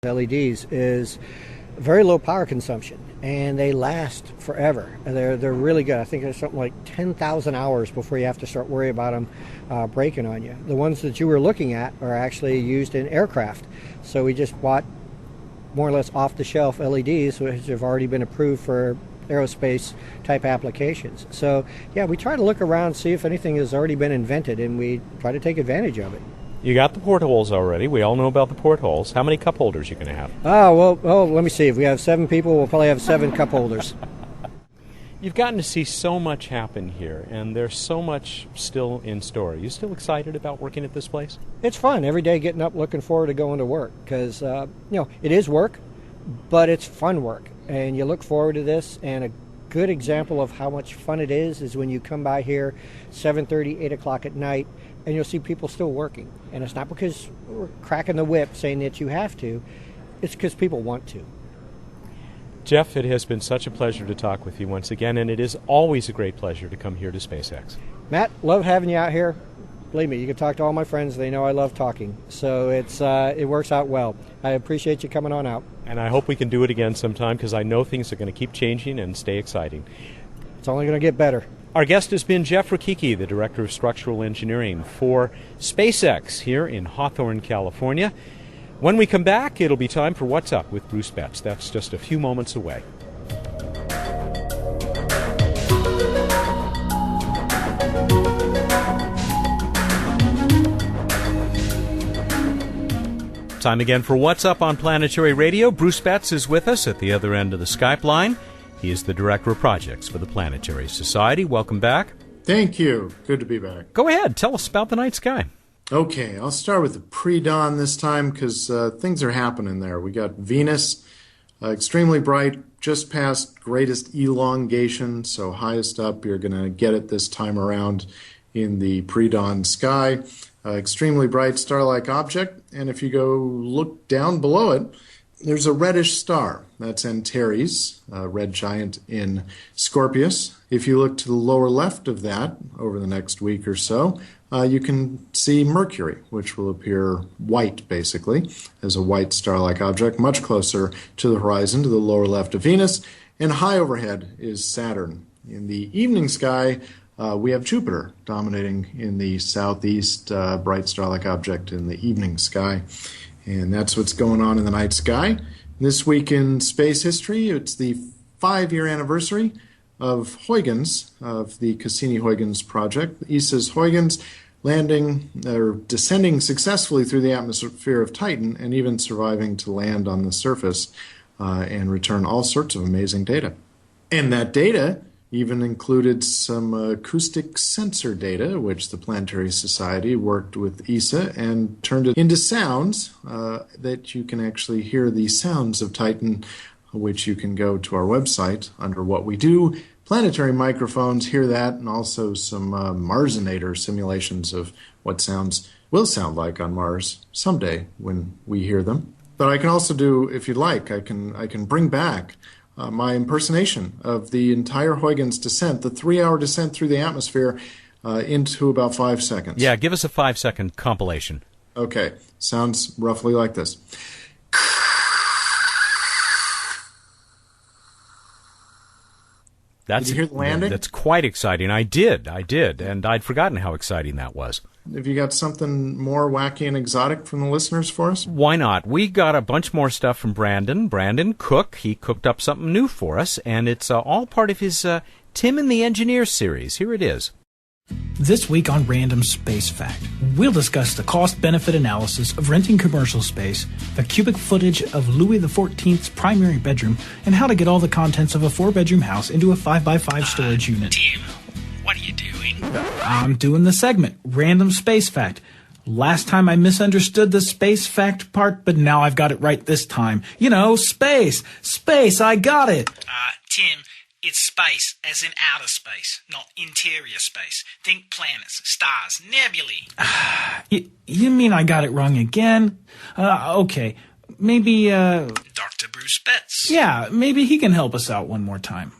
LEDs is very low power consumption, and they last forever. They're really good. I think there's something like 10,000 hours before you have to start worrying about them breaking on you. The ones that you were looking at are actually used in aircraft. So we just bought more or less off-the-shelf LEDs, which have already been approved for aerospace type applications. So yeah, we try to look around, see if anything has already been invented, and we try to take advantage of it. You got the portholes already. We all know about the portholes. How many cup holders are you going to have? Well, let me see. If we have 7 people, we'll probably have 7 cup holders. You've gotten to see so much happen here, and there's so much still in store. Are you still excited about working at this place? It's fun. Every day getting up, looking forward to going to work, because, it is work, but it's fun work. And you look forward to this, and a good example of how much fun it is when you come by here 7:30, 8 o'clock at night, and you'll see people still working. And it's not because we're cracking the whip saying that you have to. It's because people want to. Jeff, it has been such a pleasure to talk with you once again, and it is always a great pleasure to come here to SpaceX. Matt, love having you out here. Believe me, you can talk to all my friends. They know I love talking. So it works out well. I appreciate you coming on out. And I hope we can do it again sometime, because I know things are going to keep changing and stay exciting. It's only going to get better. Our guest has been Jeff Rakicki, the Director of Structural Engineering for SpaceX here in Hawthorne, California. When we come back, it'll be time for What's Up with Bruce Betts. That's just a few moments away. Time again for What's Up on Planetary Radio. Bruce Betts is with us at the other end of the Skype line. He is the Director of Projects for the Planetary Society. Welcome back. Thank you. Good to be back. Go ahead. Tell us about the night sky. Okay, I'll start with the pre-dawn this time, because things are happening there. We got Venus, extremely bright, just past greatest elongation, so highest up. You're going to get it this time around in the pre-dawn sky. Extremely bright star-like object, and if you go look down below it, there's a reddish star. That's Antares, a red giant in Scorpius. If you look to the lower left of that over the next week or so, you can see Mercury, which will appear white, basically, as a white star-like object, much closer to the horizon, to the lower left of Venus. And high overhead is Saturn. In the evening sky, we have Jupiter dominating in the southeast, bright star-like object in the evening sky. And that's what's going on in the night sky. This week in space history, it's the 5-year anniversary of Huygens, of the Cassini-Huygens project. ESA's Huygens landing or descending successfully through the atmosphere of Titan, and even surviving to land on the surface and return all sorts of amazing data. And that data even included some acoustic sensor data, which the Planetary Society worked with ESA and turned it into sounds that you can actually hear the sounds of Titan, which you can go to our website under What We Do. Planetary microphones, hear that, and also some Marsinator simulations of what sounds will sound like on Mars someday when we hear them. But I can also do, if you'd like, I can bring back my impersonation of the entire Huygens descent, the 3-hour descent through the atmosphere into about 5 seconds. Yeah, give us a 5-second compilation. Okay, sounds roughly like this. Did you hear the landing? That's quite exciting. I did, and I'd forgotten how exciting that was. Have you got something more wacky and exotic from the listeners for us? Why not? We got a bunch more stuff from Brandon Cook. He cooked up something new for us, and it's all part of his Tim and the Engineer series. Here it is. This week on Random Space Fact, we'll discuss the cost-benefit analysis of renting commercial space, the cubic footage of Louis XIV's primary bedroom, and how to get all the contents of a 4-bedroom house into a 5x5 storage unit. Tim, what are you doing? I'm doing the segment, Random Space Fact. Last time I misunderstood the space fact part, but now I've got it right this time. You know, space, I got it. Tim, it's space, as in outer space, not interior space. Think planets, stars, nebulae. You mean I got it wrong again? Okay, maybe, Dr. Bruce Betts. Yeah, maybe he can help us out one more time.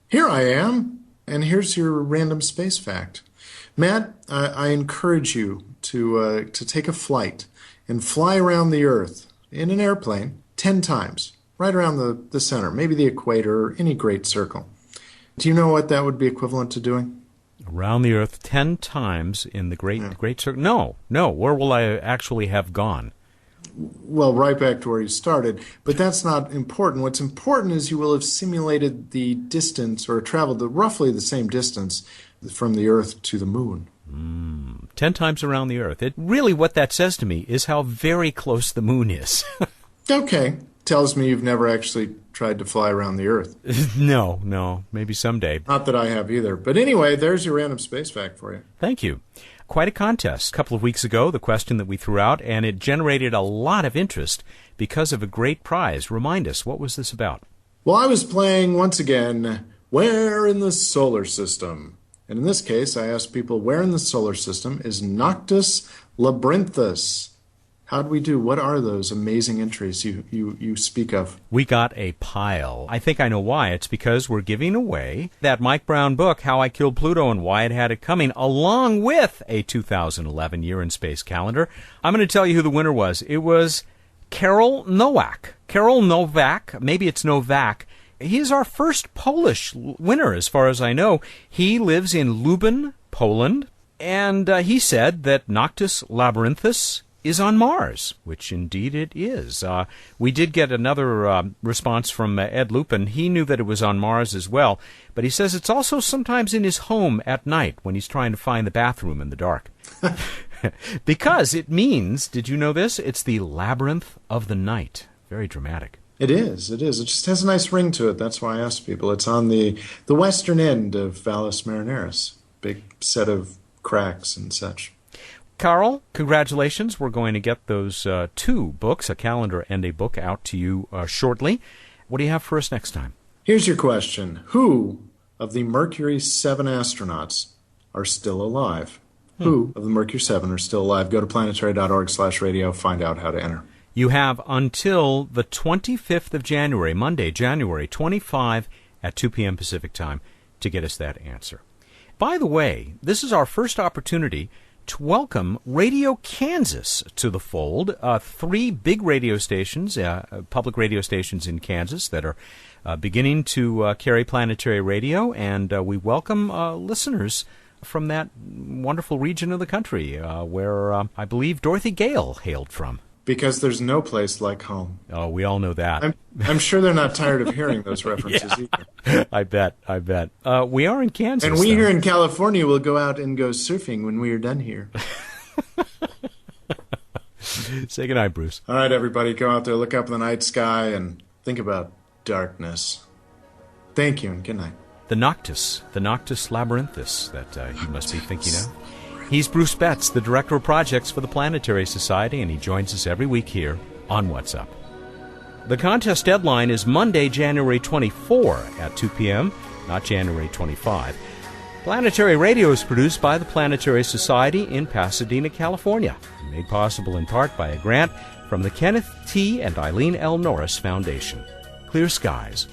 Here I am, and here's your random space fact. Matt, I encourage you to take a flight and fly around the Earth in an airplane 10 times, right around the center, maybe the equator or any great circle. Do you know what that would be equivalent to doing? Around the Earth 10 times in the great circle? No. Where will I actually have gone? Well, right back to where you started. But that's not important. What's important is you will have simulated the distance or traveled roughly the same distance from the Earth to the Moon. 10 times around the Earth. Really what that says to me is how very close the Moon is. Okay. Tells me you've never actually tried to fly around the Earth. No. Maybe someday. Not that I have either. But anyway, there's your random space fact for you. Thank you. Quite a contest. A couple of weeks ago, the question that we threw out, and it generated a lot of interest because of a great prize. Remind us, what was this about? Well, I was playing, once again, Where in the Solar System? And in this case, I asked people, where in the solar system is Noctis Labyrinthus? How'd we do? What are those amazing entries you speak of? We got a pile. I think I know why. It's because we're giving away that Mike Brown book, How I Killed Pluto and Why It Had It Coming, along with a 2011 Year in Space calendar. I'm going to tell you who the winner was. It was Errol Nowak. Errol Nowak, maybe it's Novak. He is our first Polish winner, as far as I know. He lives in Lublin, Poland, and he said that Noctis Labyrinthus is on Mars, which indeed it is. We did get another response from Ed Lupin. He knew that it was on Mars as well, but he says it's also sometimes in his home at night when he's trying to find the bathroom in the dark. Because it means, did you know this? It's the labyrinth of the night. Very dramatic. It is. It just has a nice ring to it. That's why I asked people. It's on the western end of Valles Marineris. Big set of cracks and such. Carl, congratulations. We're going to get those 2 books, a calendar and a book, out to you shortly. What do you have for us next time? Here's your question. Who of the Mercury 7 astronauts are still alive? Who of the Mercury 7 are still alive? Go to planetary.org/radio. Find out how to enter. You have until the 25th of January, Monday, January 25 at 2 p.m. Pacific time to get us that answer. By the way, this is our first opportunity to welcome Radio Kansas to the fold. 3 big radio stations, public radio stations in Kansas that are beginning to carry planetary radio, and we welcome listeners from that wonderful region of the country where I believe Dorothy Gale hailed from. Because there's no place like home. Oh, we all know that. I'm sure they're not tired of hearing those references either. I bet. We are in Kansas. And we here in California will go out and go surfing when we are done here. Say goodnight, Bruce. All right, everybody, go out there, look up in the night sky, and think about darkness. Thank you, and good night. The Noctis Labyrinthus that you must be thinking of. He's Bruce Betts, the Director of Projects for the Planetary Society, and he joins us every week here on What's Up. The contest deadline is Monday, January 24 at 2 p.m., not January 25. Planetary Radio is produced by the Planetary Society in Pasadena, California, made possible in part by a grant from the Kenneth T. and Eileen L. Norris Foundation. Clear skies.